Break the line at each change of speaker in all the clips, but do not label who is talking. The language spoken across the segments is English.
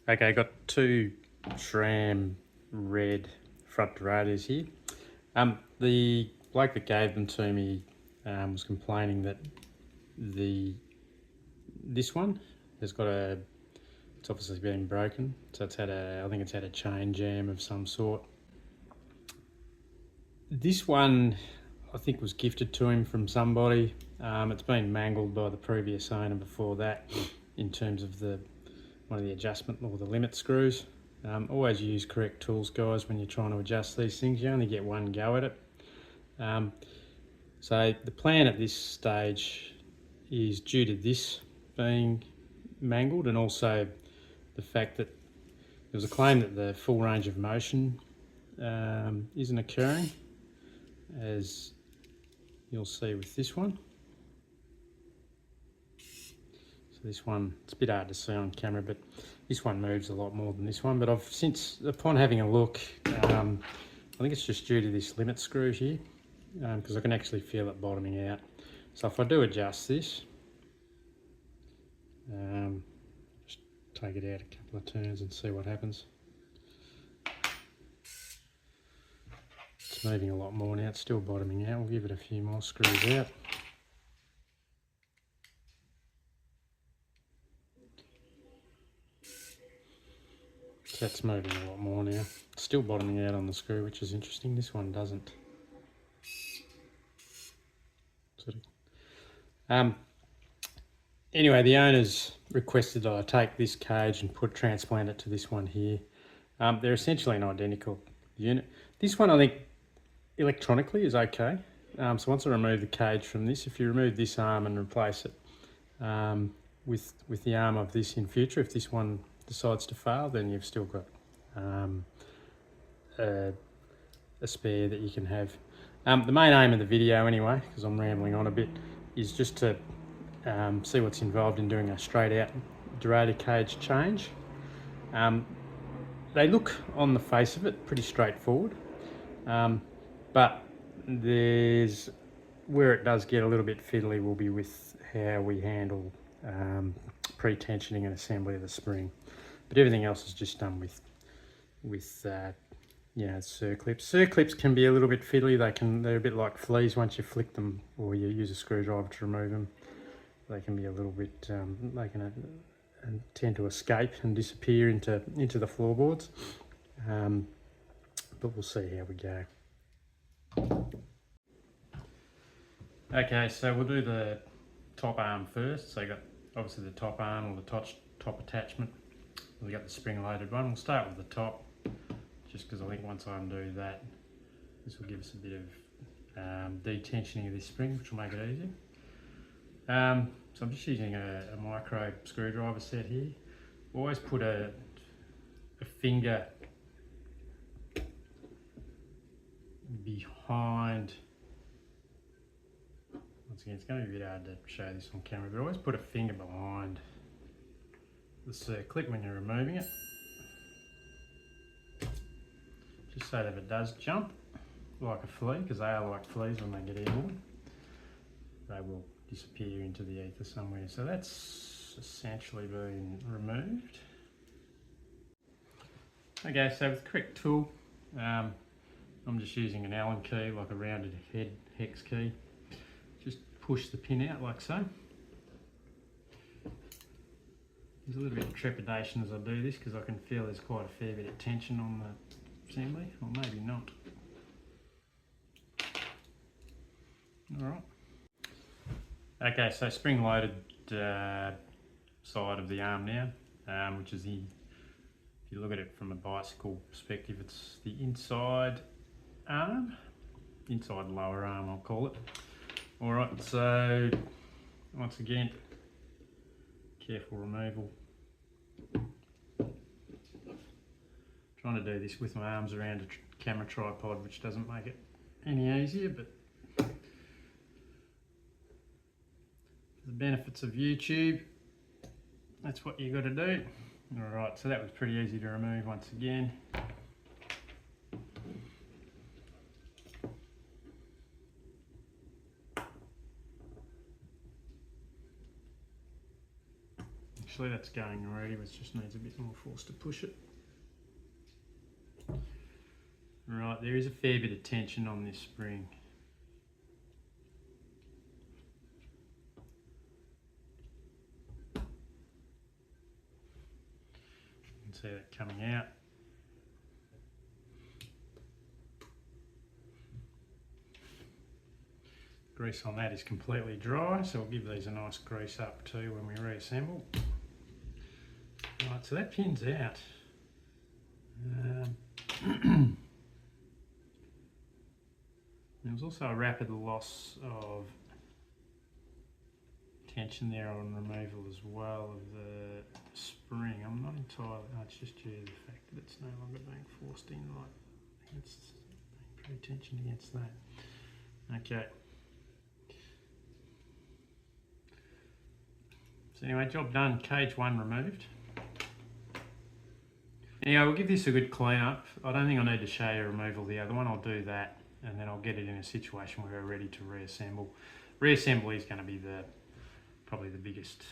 Okay, got two SRAM RED front derailleurs here. The bloke that gave them to me was complaining that this one has got it's obviously been broken, so I think it's had a chain jam of some sort. This one I think was gifted to him from somebody. It's been mangled by the previous owner before that in terms of one of the adjustment or the limit screws. Always use correct tools, guys, when you're trying to adjust these things. You only get one go at it. So the plan at this stage is, due to this being mangled and also the fact that there was a claim that the full range of motion isn't occurring, as you'll see with this one. So this one, it's a bit hard to see on camera, but this one moves a lot more than this one. But upon having a look, I think it's just due to this limit screw here, because I can actually feel it bottoming out. So if I do adjust this, just take it out a couple of turns and see what happens. It's moving a lot more now, it's still bottoming out. We'll give it a few more screws out. That's moving a lot more now. It's still bottoming out on the screw, which is interesting. This one doesn't. Anyway, the owners requested that I take this cage and transplant it to this one here. They're essentially an identical unit. This one, I think, electronically is okay. So once I remove the cage from this, if you remove this arm and replace it with the arm of this in future, if this one decides to fail, then you've still got a spare that you can have. The main aim of the video anyway, because I'm rambling on a bit, is just to see what's involved in doing a straight out derailleur cage change. They look on the face of it pretty straightforward, but where it does get a little bit fiddly will be with how we handle pre-tensioning and assembly of the spring. But everything else is just done with circlips. Circlips can be a little bit fiddly. They're a bit like fleas. Once you flick them or you use a screwdriver to remove them, they can be a little bit. They can tend to escape and disappear into the floorboards. But we'll see how we go. Okay, so we'll do the top arm first. So you got obviously the top arm or the top attachment. We've got the spring-loaded one. We'll start with the top, just because I think once I undo that, this will give us a bit of detensioning of this spring, which will make it easier. So I'm just using a micro screwdriver set here. Always put a finger behind. Once again, it's going to be a bit hard to show this on camera, but always put a finger behind the circlip when you're removing it, just so that if it does jump like a flea, because they are like fleas when they get airborne, they will disappear into the ether somewhere. So that's essentially been removed. Okay, so with the correct tool, I'm just using an Allen key, like a rounded head hex key. Just push the pin out like so. There's a little bit of trepidation as I do this, because I can feel there's quite a fair bit of tension on the assembly, or maybe not. Alright. Okay, so spring-loaded side of the arm now, which is if you look at it from a bicycle perspective, it's the inside arm, inside lower arm I'll call it. Alright, so once again, careful removal. Trying to do this with my arms around a camera tripod, which doesn't make it any easier, but the benefits of YouTube, that's what you got to do. Alright, so that was pretty easy to remove once again. actually, that's going already, which just needs a bit more force to push it. Right, there is a fair bit of tension on this spring. You can see that coming out. Grease on that is completely dry, so we'll give these a nice grease up too when we reassemble. Right, so that pin's out. There was also a rapid loss of tension there on removal as well of the spring. I'm not entirely, it's just due to the fact that it's no longer being forced in, like it's being pre-tensioned against that. Okay. So anyway, job done, cage 1 removed. Anyway, we'll give this a good clean up. I don't think I need to show you removal of the other one, I'll do that and then I'll get it in a situation where we're ready to reassemble. Reassembly is going to be probably the biggest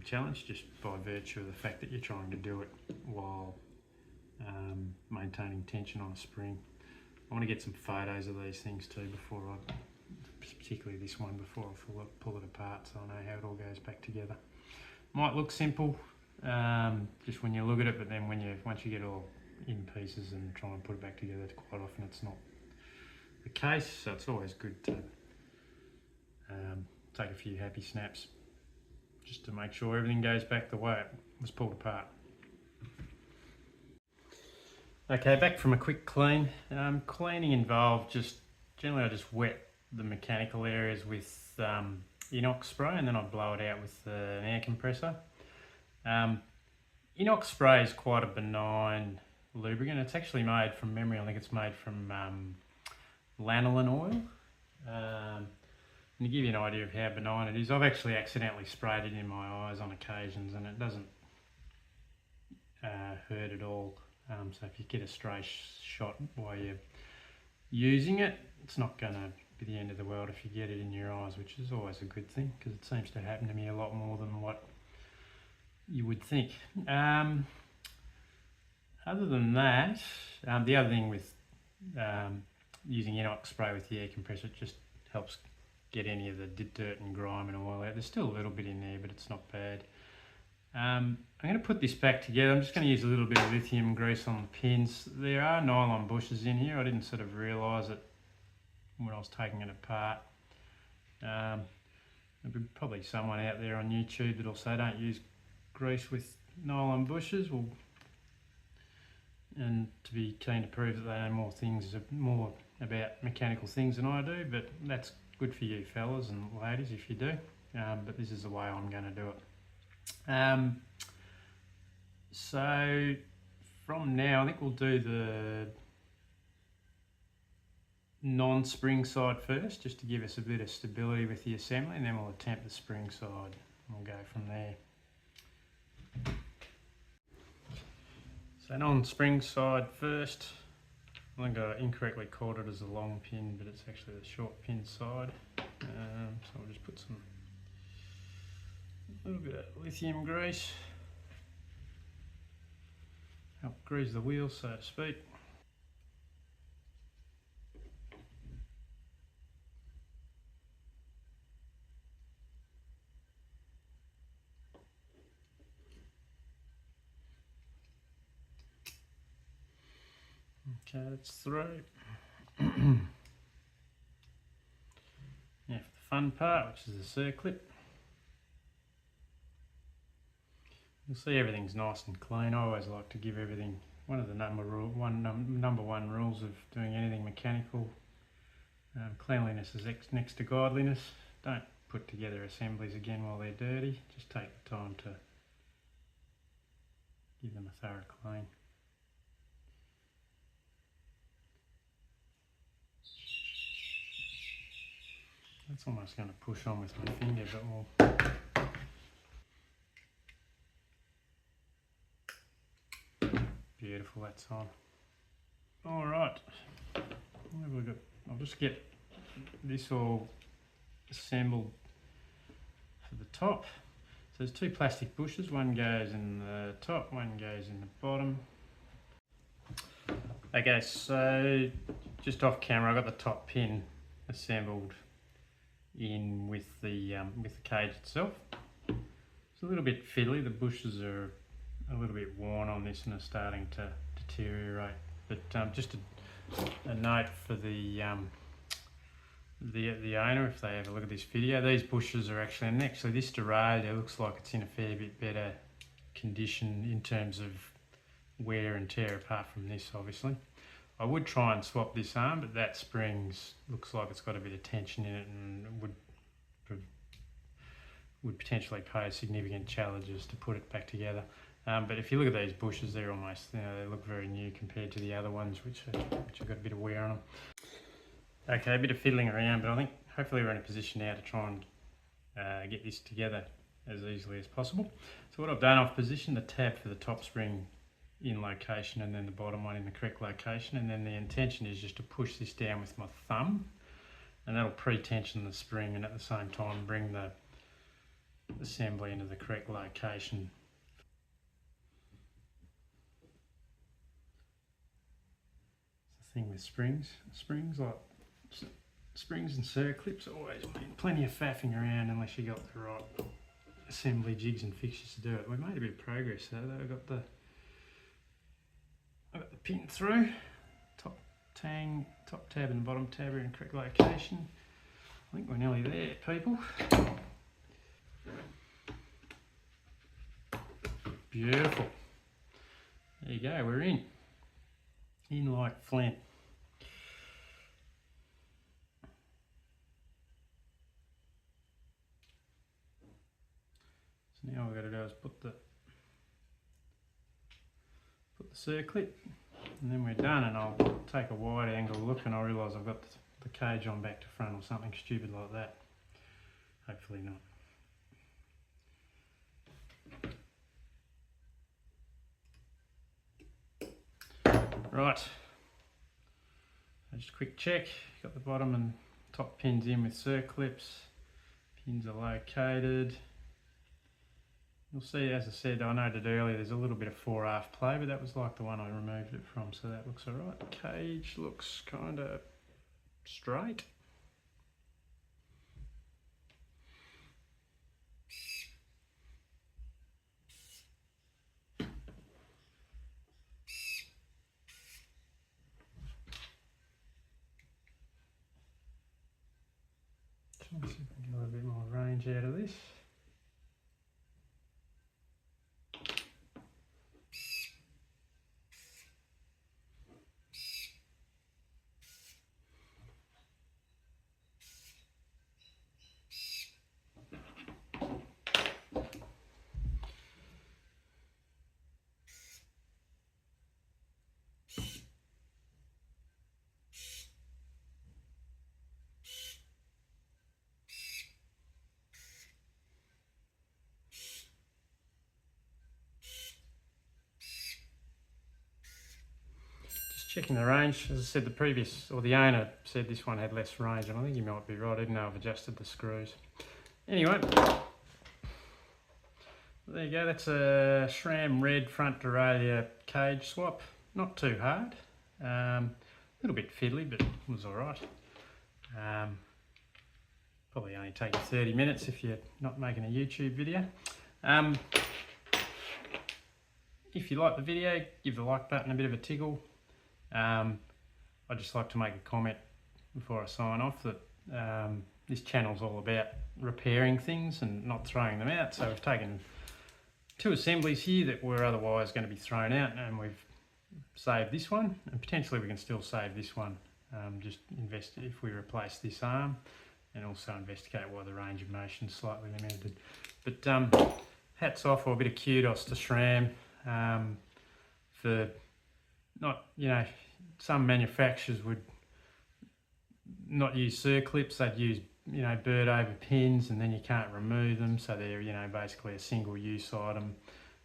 challenge, just by virtue of the fact that you're trying to do it while maintaining tension on a spring. I want to get some photos of these things too before particularly this one, before I pull it apart so I know how it all goes back together. Might look simple just when you look at it, but then once you get it all in pieces and try and put it back together, quite often it's not the case, so it's always good to take a few happy snaps just to make sure everything goes back the way it was pulled apart. Okay, back from a quick clean. Cleaning involved generally I just wet the mechanical areas with inox spray and then I blow it out with an air compressor. Inox spray is quite a benign lubricant. It's actually made from memory, I think it's made from lanolin oil. And to give you an idea of how benign it is, I've actually accidentally sprayed it in my eyes on occasions and it doesn't hurt at all. So if you get a stray shot while you're using it, it's not going to be the end of the world if you get it in your eyes, which is always a good thing because it seems to happen to me a lot more than what you would think. Other than that, the other thing with using inox spray with the air compressor, it just helps get any of the dirt and grime and oil out. There's still a little bit in there, but it's not bad. I'm going to put this back together. I'm just going to use a little bit of lithium grease on the pins. There are nylon bushes in here. I didn't sort of realise it when I was taking it apart. There'll be probably someone out there on YouTube that'll say don't use grease with nylon bushes. And to be keen to prove that they know more about mechanical things than I do, but that's good for you fellas and ladies if you do. But this is the way I'm going to do it. So from now I think we'll do the non-spring side first, just to give us a bit of stability with the assembly, and then we'll attempt the spring side and we'll go from there. So non-spring side first. I think I incorrectly called it as a long pin, but it's actually the short pin side. So I'll just put a little bit of lithium grease, help grease the wheel so to speak. Okay, that's through. Now for the fun part, which is the circlip. You'll see everything's nice and clean. I always like to give everything, one of the number one rules of doing anything mechanical, cleanliness is next to godliness. Don't put together assemblies again while they're dirty. Just take the time to give them a thorough clean. That's almost going to push on with my finger, but we'll... Beautiful, that's on. All right, what have we got? I'll just get this all assembled for the top. there's two plastic bushes, one goes in the top, one goes in the bottom. Okay, so just off camera I got the top pin assembled in with the cage itself. It's a little bit fiddly, the bushes are a little bit worn on this and are starting to deteriorate. But just a note for the owner, if they have a look at this video, these bushes are actually this derailleur looks like it's in a fair bit better condition in terms of wear and tear, apart from this obviously. I would try and swap this arm, but that springs looks like it's got a bit of tension in it and would potentially pose significant challenges to put it back together. But if you look at these bushes, they're almost, they look very new compared to the other ones which have got a bit of wear on them. Okay, a bit of fiddling around, but I think hopefully we're in a position now to try and get this together as easily as possible. So what I've done, I've positioned the tab for the top spring in location and then the bottom one in the correct location, and then the intention is just to push this down with my thumb, and that'll pre-tension the spring and at the same time bring the assembly into the correct location. It's the thing with springs and circlips always mean plenty of faffing around unless you got the right assembly jigs and fixtures to do it. We've made a bit of progress though. I've got the pin through, top tab and the bottom tab are in the correct location. I think we're nearly there, people. Beautiful. There you go, we're in like flint. So now all we've got to do is put the circlip, and then we're done, and I'll take a wide angle look and I realise I've got the cage on back to front or something stupid like that. Hopefully not. Right, so just a quick check, got the bottom and top pins in with circlips, pins are located. You'll see, as I said, I noted earlier, there's a little bit of fore-aft play, but that was like the one I removed it from, so that looks alright. Cage looks kind of straight. Let's see if we can get a little bit more range out of this. Checking the range, as I said, the owner said this one had less range, and I think he might be right, even though I've adjusted the screws. Anyway, there you go, that's a SRAM RED front derailleur cage swap. Not too hard, a little bit fiddly, but it was alright. Probably only take you 30 minutes if you're not making a YouTube video. If you like the video, give the like button a bit of a tickle. I'd just like to make a comment before I sign off that this channel's all about repairing things and not throwing them out. So we've taken two assemblies here that were otherwise going to be thrown out, and we've saved this one, and potentially we can still save this one. Just investigate if we replace this arm, and also investigate why the range of motion is slightly limited. But hats off, or a bit of kudos to SRAM for not, some manufacturers would not use circlips, they'd use, bird over pins, and then you can't remove them, so they're, basically a single use item,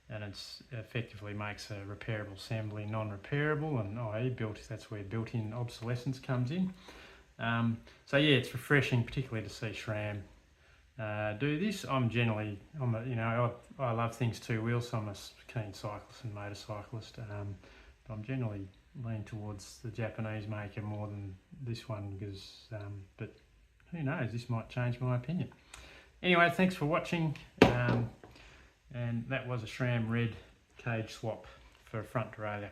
and it's effectively makes a repairable assembly non-repairable, and that's where built-in obsolescence comes in. So yeah, it's refreshing, particularly to see SRAM
do this. I love things two wheels, so I'm a keen cyclist and motorcyclist. But I'm generally lean towards the Japanese maker more than this one because, but who knows, this might change my opinion. Anyway, thanks for watching, and that was a SRAM Red cage swap for a front derailleur.